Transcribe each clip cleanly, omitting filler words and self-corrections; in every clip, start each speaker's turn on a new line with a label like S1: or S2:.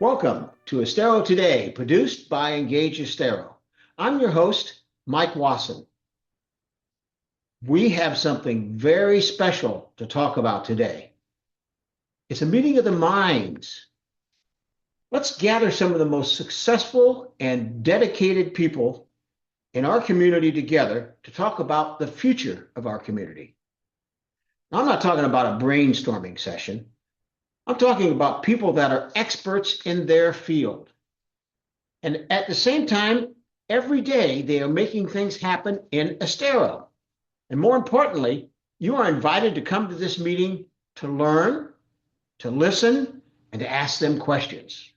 S1: Welcome to Estero Today, produced by Engage Estero. I'm your host, Mike Wasson. We have something very special to talk about today. It's a meeting of the minds. Let's gather some of the most successful and dedicated people in our community together to talk about the future of our community. I'm not talking about a brainstorming session. I'm talking about people that are experts in their field. And at the same time, every day they are making things happen in Estero. And more importantly, you are invited to come to this meeting to learn, to listen, and to ask them questions.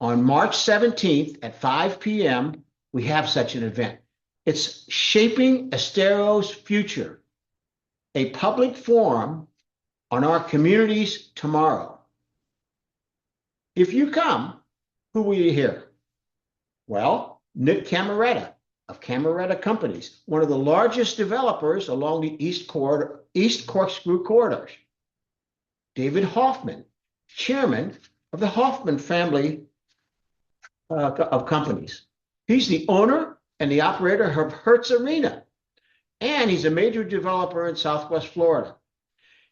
S1: On March 17th at 5 p.m., we have such an event. It's Shaping Estero's Future, a public forum on our community's tomorrow. If you come, who will you hear? Well, Nick Cameretta of Cameretta Companies, one of the largest developers along the East Corkscrew corridors. David Hoffman, chairman of the Hoffman family of companies. He's the owner and the operator of Hertz Arena, and he's a major developer in Southwest Florida.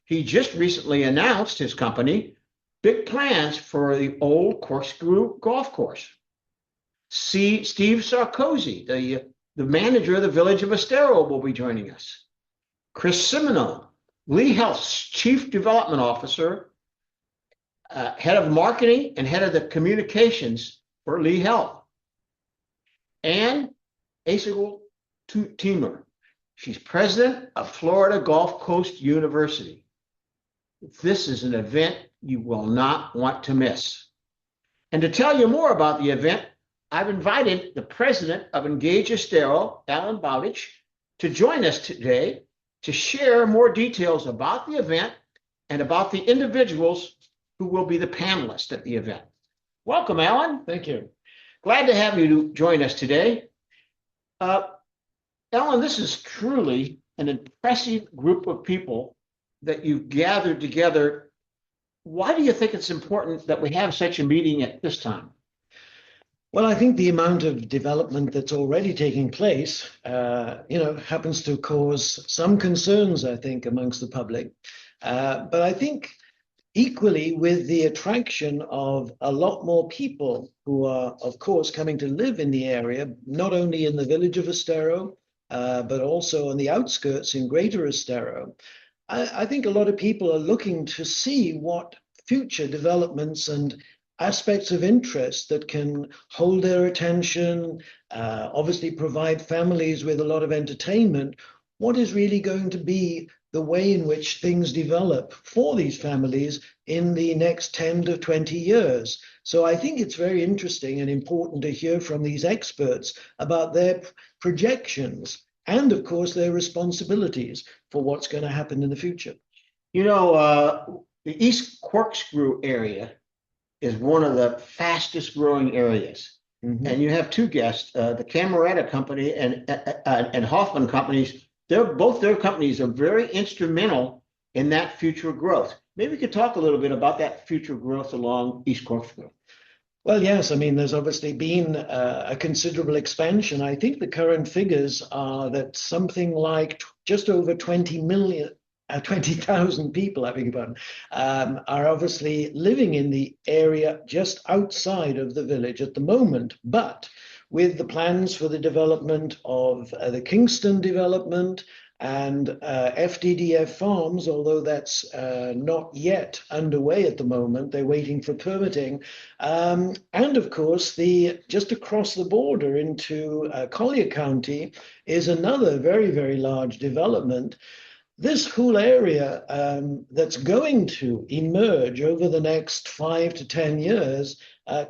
S1: He just recently announced his company, big plans for the old Corkscrew golf course. Steve Sarkozy, the manager of the Village of Estero, will be joining us. Chris Simoneau, Lee Health's Chief Development Officer, head of marketing and head of the communications for Lee Health. And Asigel Teamer, she's president of Florida Gulf Coast University. This is an event you will not want to miss. And to tell you more about the event, I've invited the president of Engage Estero, Allan Bowditch, to join us today to share more details about the event and about the individuals who will be the panelists at the event. Welcome, Allan.
S2: Thank you.
S1: Glad to have you join us today. Allan, this is truly an impressive group of people that you've gathered together. Why do you think it's important that we have such a meeting at this time?
S2: Well, I think the amount of development that's already taking place, happens to cause some concerns, I think, amongst the public. But I think equally with the attraction of a lot more people who are, of course, coming to live in the area, not only in the village of Estero, but also on the outskirts in Greater Estero. I think a lot of people are looking to see what future developments and aspects of interest that can hold their attention, obviously provide families with a lot of entertainment. What is really going to be the way in which things develop for these families in the next 10 to 20 years? So I think it's very interesting and important to hear from these experts about their projections and, of course, their responsibilities for what's going to happen in the future.
S1: You know, the East Corkscrew area is one of the fastest growing areas. Mm-hmm. And you have two guests, the Cameretta Company and Hoffman Companies. Both their companies are very instrumental in that future growth. Maybe we could talk a little bit about that future growth along East Corkscrew.
S2: Well, yes, I mean, there's obviously been a considerable expansion. I think the current figures are that something like just over 20,000 people, I beg your pardon, are obviously living in the area just outside of the village at the moment. But with the plans for the development of the Kingston development and FDDF Farms, although that's not yet underway at the moment, they're waiting for permitting. And of course, just across the border into Collier County is another very, very large development. This whole area that's going to emerge over the next 5 to 10 years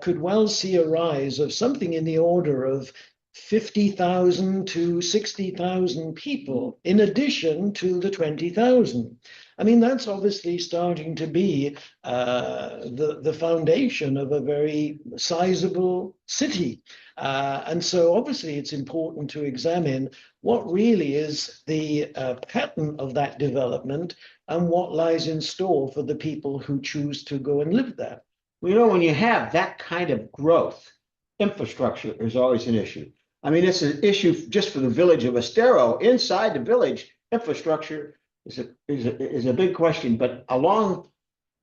S2: could well see a rise of something in the order of 50,000 to 60,000 people, in addition to the 20,000. I mean, that's obviously starting to be the foundation of a very sizable city. And so obviously it's important to examine what really is the pattern of that development and what lies in store for the people who choose to go and live there.
S1: Well, when you have that kind of growth, infrastructure is always an issue. I mean, it's an issue just for the village of Estero. Inside the village, infrastructure is a big question. But along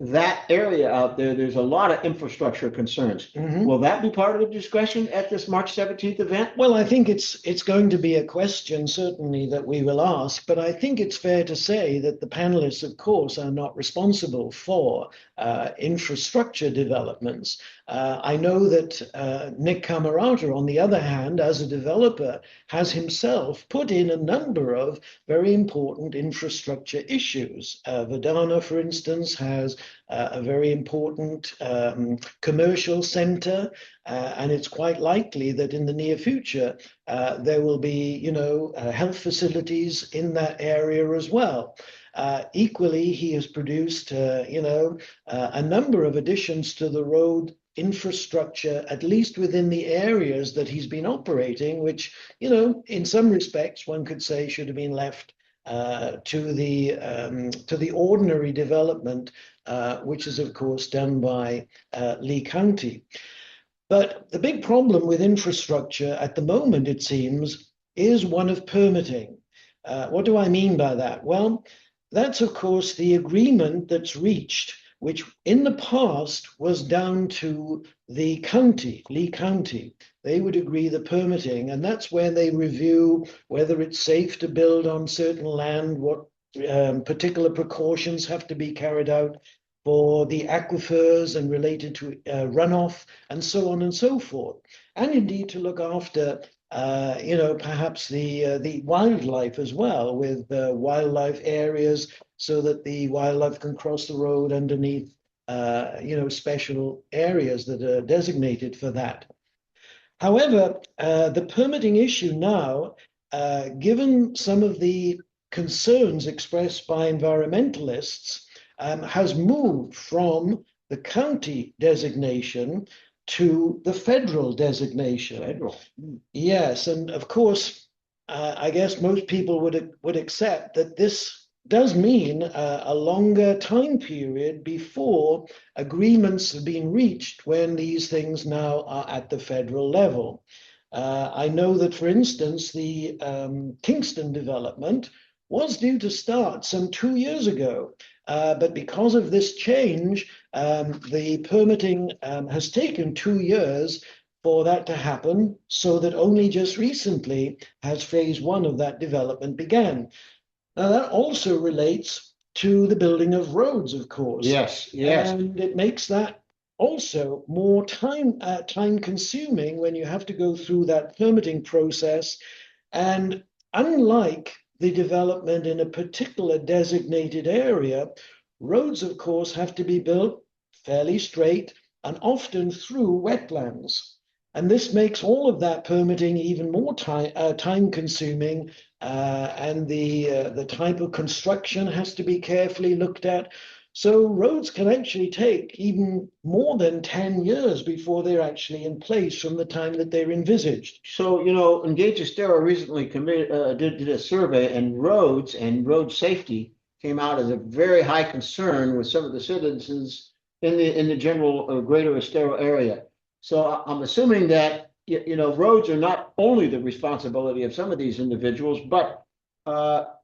S1: that area out there, there's a lot of infrastructure concerns. Will that be part of the discussion at this March 17th event?
S2: Well, I think it's going to be a question certainly that we will ask, but I think it's fair to say that the panelists, of course, are not responsible for infrastructure developments. I know that Nick Camerata, on the other hand, as a developer, has himself put in a number of very important infrastructure issues. Verdana, for instance, has a very important commercial center, and it's quite likely that in the near future there will be, health facilities in that area as well. Equally, he has produced, a number of additions to the road infrastructure, at least within the areas that he's been operating, which, in some respects, one could say should have been left to the ordinary development, which is, of course, done by Lee County. But the big problem with infrastructure at the moment, it seems, is one of permitting. What do I mean by that? Well, that's, of course, the agreement that's reached, which in the past was down to the county, Lee County. They would agree the permitting, and that's where they review whether it's safe to build on certain land, what particular precautions have to be carried out for the aquifers and related to runoff, and so on and so forth. And indeed to look after perhaps the wildlife as well, with wildlife areas so that the wildlife can cross the road underneath, special areas that are designated for that. However, the permitting issue now, given some of the concerns expressed by environmentalists, has moved from the county designation to the federal designation.
S1: Federal.
S2: Yes, and of course, I guess most people would accept that this does mean a longer time period before agreements have been reached when these things now are at the federal level. I know that, for instance, the Kingston development was due to start some 2 years ago. But because of this change, the permitting has taken 2 years for that to happen, so that only just recently has phase 1 of that development began. Now, that also relates to the building of roads, of course.
S1: Yes.
S2: And it makes that also more time consuming when you have to go through that permitting process. And unlike the development in a particular designated area, roads, of course, have to be built fairly straight and often through wetlands. And this makes all of that permitting even more time consuming, and the type of construction has to be carefully looked at. So roads can actually take even more than 10 years before they're actually in place from the time that they're envisaged.
S1: So, Engage Estero recently did a survey, and roads and road safety came out as a very high concern with some of the citizens in the general greater Estero area. So I'm assuming that, roads are not only the responsibility of some of these individuals, but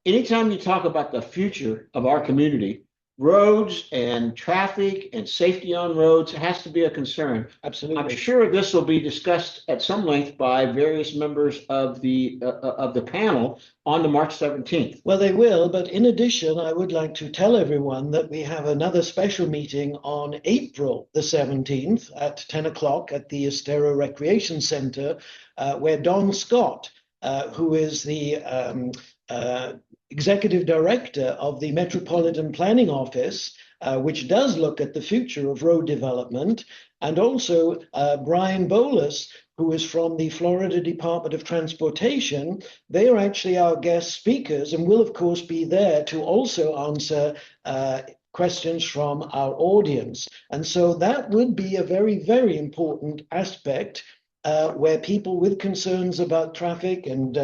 S1: anytime you talk about the future of our community, roads and traffic and safety on roads has to be a concern.
S2: Absolutely.
S1: I'm sure this will be discussed at some length by various members of the panel on the March 17th.
S2: Well, they will, but in addition, I would like to tell everyone that we have another special meeting on April the 17th at 10 o'clock at the Estero Recreation Center, where Don Scott, who is the Executive Director of the Metropolitan Planning Office, which does look at the future of road development, and also Brian Bolus, who is from the Florida Department of Transportation. They are actually our guest speakers and will, of course, be there to also answer questions from our audience. And so that would be a very, very important aspect where people with concerns about traffic and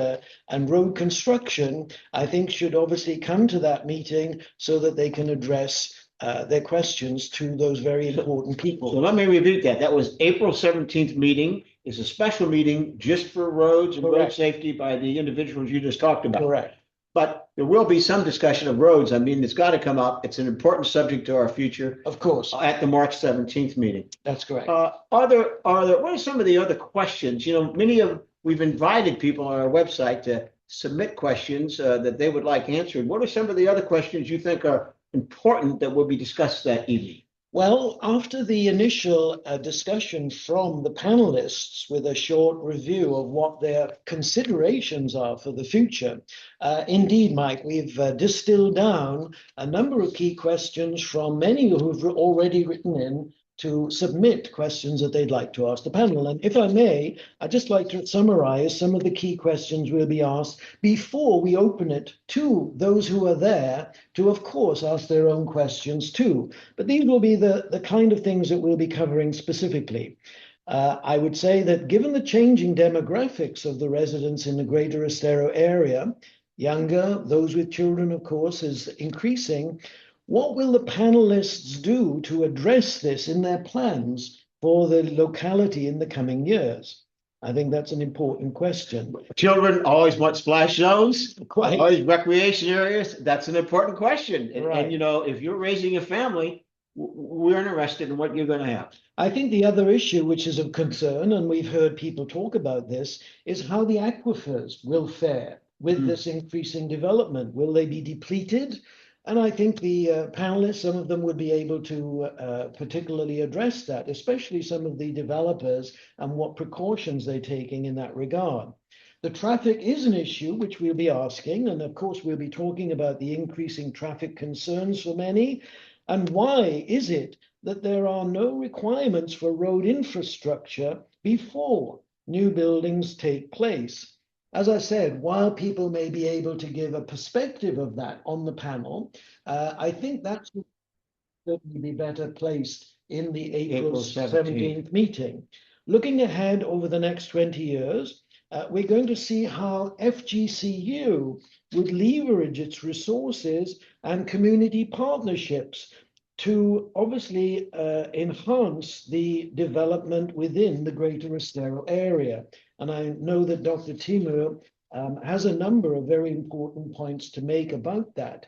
S2: road construction, I think, should obviously come to that meeting so that they can address their questions to those very important people.
S1: So let me repeat that. That was April 17th meeting. It's a special meeting just for roads and road safety by the individuals you just talked about.
S2: Correct.
S1: But there will be some discussion of roads. I mean, it's got to come up. It's an important subject to our future.
S2: Of course.
S1: At the March 17th meeting.
S2: That's correct.
S1: What are some of the other questions? We've invited people on our website to submit questions that they would like answered. What are some of the other questions you think are important that will be discussed that evening?
S2: Well, after the initial discussion from the panelists with a short review of what their considerations are for the future, indeed, Mike, we've distilled down a number of key questions from many who've already written in to submit questions that they'd like to ask the panel. And if I may, I'd just like to summarize some of the key questions will be asked before we open it to those who are there to, of course, ask their own questions too. But these will be the kind of things that we'll be covering specifically. I would say that given the changing demographics of the residents in the Greater Estero area, younger, those with children, of course, is increasing. What will the panelists do to address this in their plans for the locality in the coming years? I think that's an important question.
S1: Children always want splash zones,
S2: Quite.
S1: always recreation areas. That's an important question.
S2: Right.
S1: And if you're raising a family, we're interested in what you're going to have.
S2: I think the other issue, which is of concern, and we've heard people talk about this, is how the aquifers will fare with this increasing development. Will they be depleted? And I think the panelists, some of them would be able to particularly address that, especially some of the developers and what precautions they're taking in that regard. The traffic is an issue which we'll be asking, and of course we'll be talking about the increasing traffic concerns for many, and why is it that there are no requirements for road infrastructure before new buildings take place. As I said, while people may be able to give a perspective of that on the panel, I think that's certainly be better placed in the April 17th meeting. Looking ahead over the next 20 years, we're going to see how FGCU would leverage its resources and community partnerships to obviously enhance the development within the Greater Estero area. And I know that Dr. Timur has a number of very important points to make about that.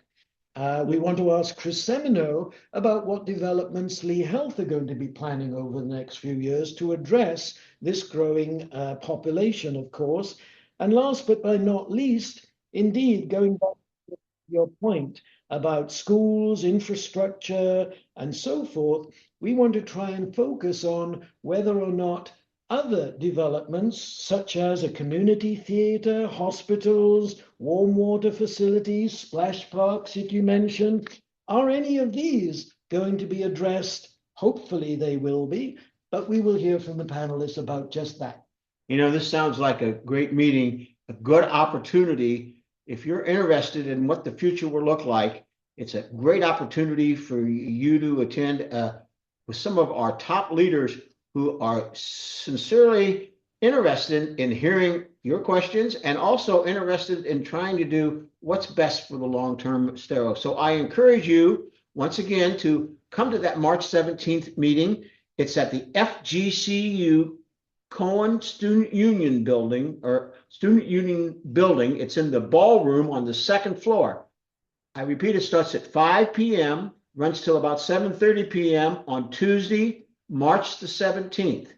S2: We want to ask Chris Semino about what developments Lee Health are going to be planning over the next few years to address this growing population, of course. And last but not least, indeed, going back to your point about schools, infrastructure, and so forth, we want to try and focus on whether or not other developments, such as a community theatre, hospitals, warm water facilities, splash parks that you mentioned, are any of these going to be addressed? Hopefully they will be, but we will hear from the panelists about just that.
S1: This sounds like a great meeting, a good opportunity. If you're interested in what the future will look like, it's a great opportunity for you to attend with some of our top leaders who are sincerely interested in hearing your questions and also interested in trying to do what's best for the long-term Estero. So I encourage you once again to come to that March 17th meeting. It's at the FGCU Cohen Student Union Building or Student Union Building. It's in the ballroom on the second floor. I repeat, it starts at 5 p.m., runs till about 7:30 p.m. on Tuesday, March the 17th.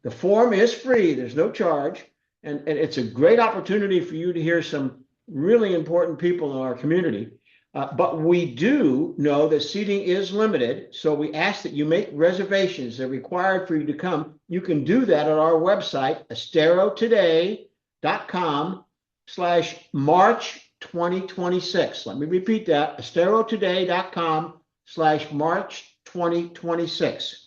S1: The forum is free. There's no charge. And it's a great opportunity for you to hear some really important people in our community. But we do know that seating is limited. So we ask that you make reservations. They're required for you to come. You can do that at our website, esterotoday.com/March 2026. Let me repeat that, esterotoday.com/March 2026.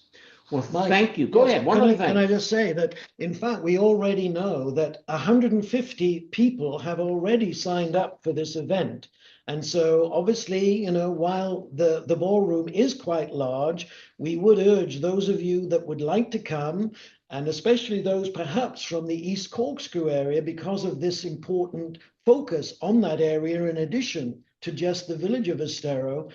S1: Well,
S2: Mike,
S1: thank you. Go ahead. One other thing.
S2: Can I just say that, in fact, we already know that 150 people have already signed up for this event. And so obviously, while the ballroom is quite large, we would urge those of you that would like to come, and especially those perhaps from the East Corkscrew area, because of this important focus on that area, in addition to just the village of Estero,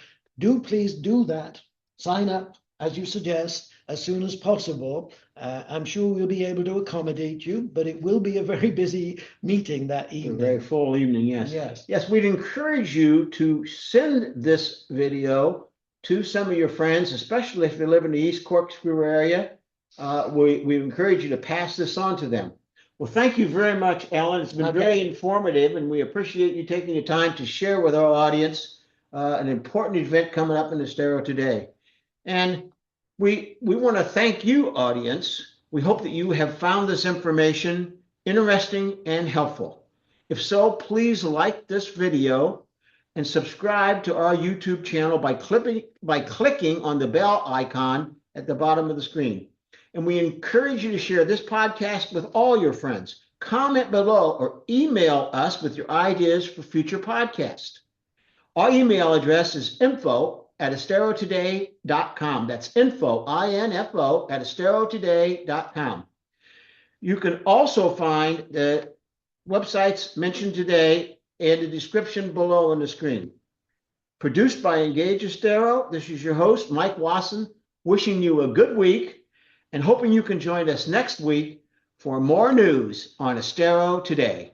S2: please do that. Sign up, as you suggest, as soon as possible. I'm sure we'll be able to accommodate you, but it will be a very busy meeting that evening.
S1: A very full evening, yes.
S2: Yes.
S1: Yes, we'd encourage you to send this video to some of your friends, especially if they live in the East Corkscrew area. We encourage you to pass this on to them. Well, thank you very much, Allan. It's been very informative, and we appreciate you taking the time to share with our audience an important event coming up in Estero today. And we want to thank you, audience. We hope that you have found this information interesting and helpful. If so, please like this video and subscribe to our YouTube channel by clicking on the bell icon at the bottom of the screen. And we encourage you to share this podcast with all your friends. Comment below or email us with your ideas for future podcasts. Our email address is info@esterotoday.com. That's info, I-N-F-O, @esterotoday.com. You can also find the websites mentioned today in the description below on the screen. Produced by Engage Estero, this is your host, Mike Wasson, wishing you a good week and hoping you can join us next week for more news on Estero Today.